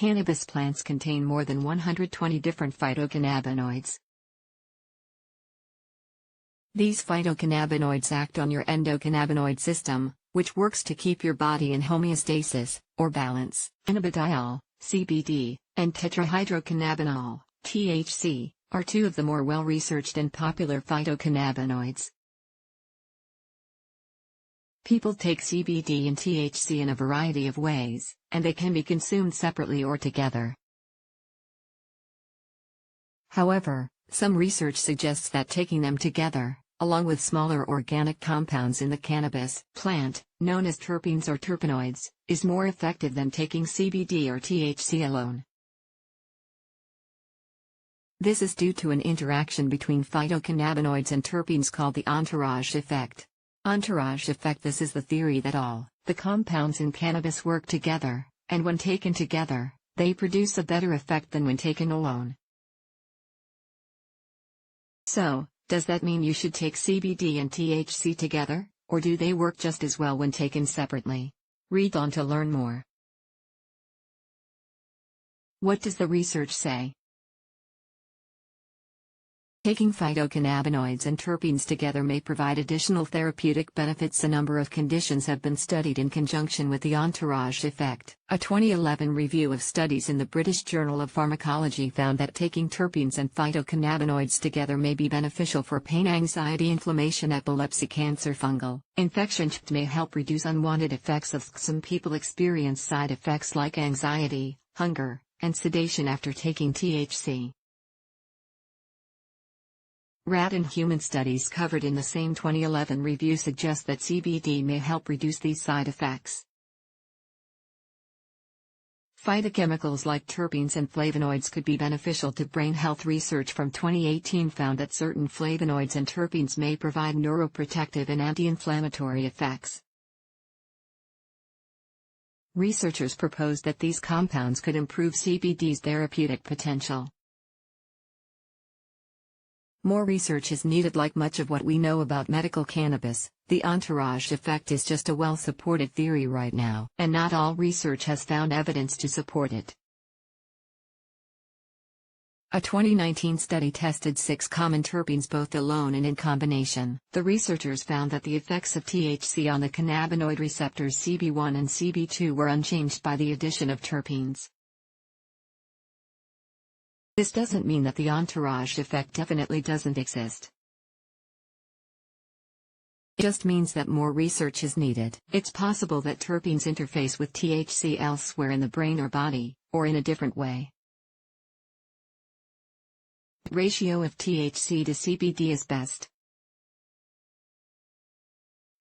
Cannabis plants contain more than 120 different phytocannabinoids. These phytocannabinoids act on your endocannabinoid system, which works to keep your body in homeostasis, or balance. Cannabidiol, CBD, and tetrahydrocannabinol, THC, are two of the more well-researched and popular phytocannabinoids. People take CBD and THC in a variety of ways, and they can be consumed separately or together. However, some research suggests that taking them together, along with smaller organic compounds in the cannabis plant, known as terpenes or terpenoids, is more effective than taking CBD or THC alone. This is due to an interaction between phytocannabinoids and terpenes called the entourage effect. Entourage effect. This is the theory that all the compounds in cannabis work together, and when taken together, they produce a better effect than when taken alone. So, does that mean you should take CBD and THC together, or do they work just as well when taken separately? Read on to learn more. What does the research say? Taking phytocannabinoids and terpenes together may provide additional therapeutic benefits. A number of conditions have been studied in conjunction with the entourage effect. A 2011 review of studies in the British Journal of Pharmacology found that taking terpenes and phytocannabinoids together may be beneficial for pain, anxiety, inflammation, epilepsy, cancer, fungal infection. It may help reduce unwanted effects of some people experience side effects like anxiety, hunger, and sedation after taking THC. Rat and human studies covered in the same 2011 review suggest that CBD may help reduce these side effects. Phytochemicals like terpenes and flavonoids could be beneficial to brain health. Research from 2018 found that certain flavonoids and terpenes may provide neuroprotective and anti-inflammatory effects. Researchers proposed that these compounds could improve CBD's therapeutic potential. More research is needed. Like much of what we know about medical cannabis, the entourage effect is just a well-supported theory right now, and not all research has found evidence to support it. A 2019 study tested 6 common terpenes both alone and in combination. The researchers found that the effects of THC on the cannabinoid receptors CB1 and CB2 were unchanged by the addition of terpenes. This doesn't mean that the entourage effect definitely doesn't exist. It just means that more research is needed. It's possible that terpenes interface with THC elsewhere in the brain or body, or in a different way. What ratio of THC to CBD is best?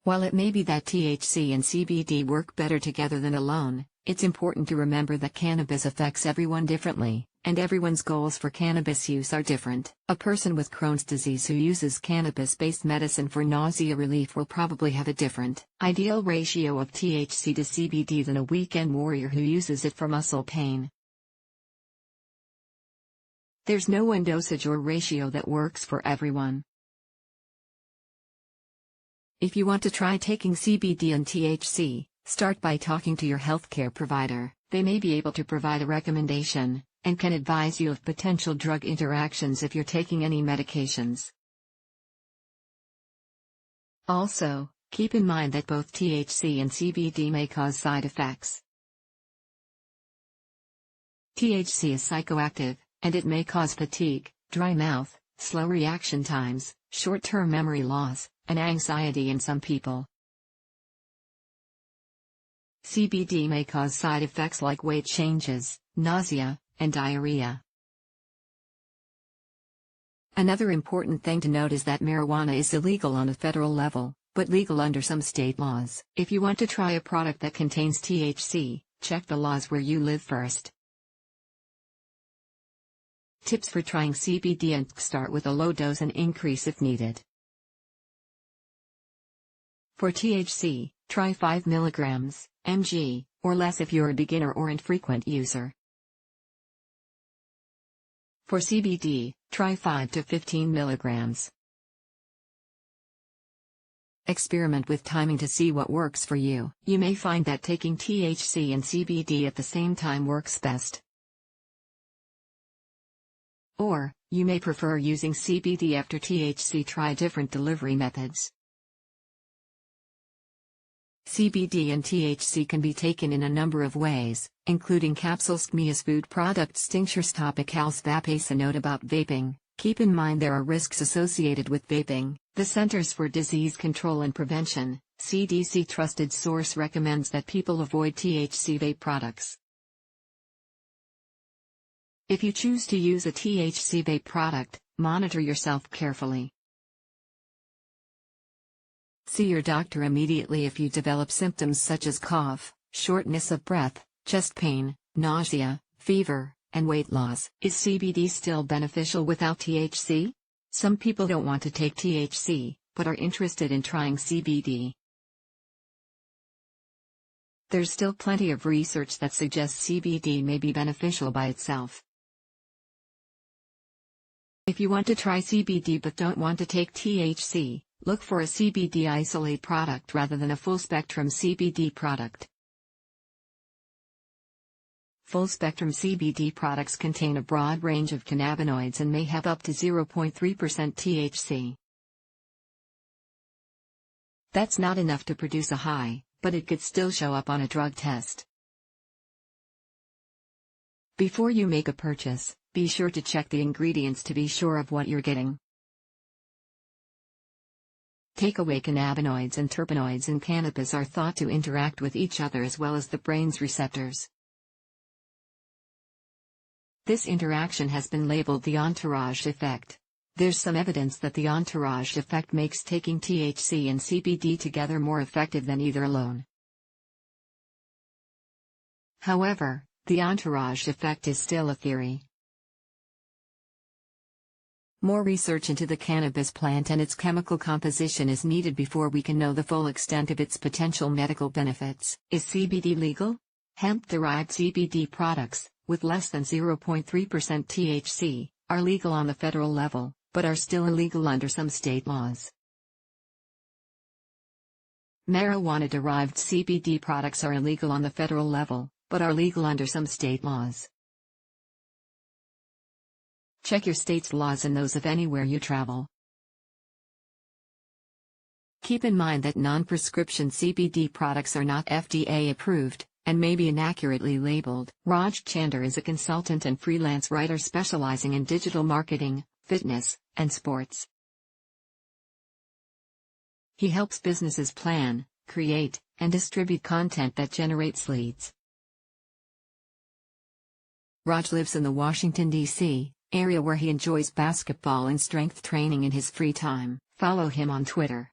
While it may be that THC and CBD work better together than alone, it's important to remember that cannabis affects everyone differently, and everyone's goals for cannabis use are different. A person with Crohn's disease who uses cannabis-based medicine for nausea relief will probably have a different ideal ratio of THC to CBD than a weekend warrior who uses it for muscle pain. There's no one dosage or ratio that works for everyone. If you want to try taking CBD and THC, start by talking to your healthcare provider. They may be able to provide a recommendation, and can advise you of potential drug interactions if you're taking any medications. Also, keep in mind that both THC and CBD may cause side effects. THC is psychoactive, and it may cause fatigue, dry mouth, slow reaction times, short-term memory loss, and anxiety in some people. CBD may cause side effects like weight changes, nausea, and diarrhea. Another important thing to note is that marijuana is illegal on a federal level, but legal under some state laws. If you want to try a product that contains THC, check the laws where you live first. Tips for trying CBD and start with a low dose and increase if needed. For THC, try 5 mg, mg, or less if you're a beginner or infrequent user. For CBD, try 5 to 15 mg. Experiment with timing to see what works for you. You may find that taking THC and CBD at the same time works best. Or, you may prefer using CBD after THC. Try different delivery methods. CBD and THC can be taken in a number of ways, including capsules, gummies, food products, tinctures, topicals, vapes. A note about vaping: keep in mind there are risks associated with vaping. The Centers for Disease Control and Prevention, CDC trusted source, recommends that people avoid THC vape products. If you choose to use a THC vape product, monitor yourself carefully. See your doctor immediately if you develop symptoms such as cough, shortness of breath, chest pain, nausea, fever, and weight loss. Is CBD still beneficial without THC? Some people don't want to take THC, but are interested in trying CBD. There's still plenty of research that suggests CBD may be beneficial by itself. If you want to try CBD but don't want to take THC, look for a CBD isolate product rather than a full-spectrum CBD product. Full-spectrum CBD products contain a broad range of cannabinoids and may have up to 0.3% THC. That's not enough to produce a high, but it could still show up on a drug test. Before you make a purchase, be sure to check the ingredients to be sure of what you're getting. Takeaway: cannabinoids and terpenoids in cannabis are thought to interact with each other as well as the brain's receptors. This interaction has been labeled the entourage effect. There's some evidence that the entourage effect makes taking THC and CBD together more effective than either alone. However, the entourage effect is still a theory. More research into the cannabis plant and its chemical composition is needed before we can know the full extent of its potential medical benefits. Is CBD legal? Hemp-derived CBD products, with less than 0.3% THC, are legal on the federal level, but are still illegal under some state laws. Marijuana-derived CBD products are illegal on the federal level, but are legal under some state laws. Check your state's laws and those of anywhere you travel. Keep in mind that non-prescription CBD products are not FDA approved, and may be inaccurately labeled. Raj Chander is a consultant and freelance writer specializing in digital marketing, fitness, and sports. He helps businesses plan, create, and distribute content that generates leads. Raj lives in the Washington, D.C. area where he enjoys basketball and strength training in his free time. Follow him on Twitter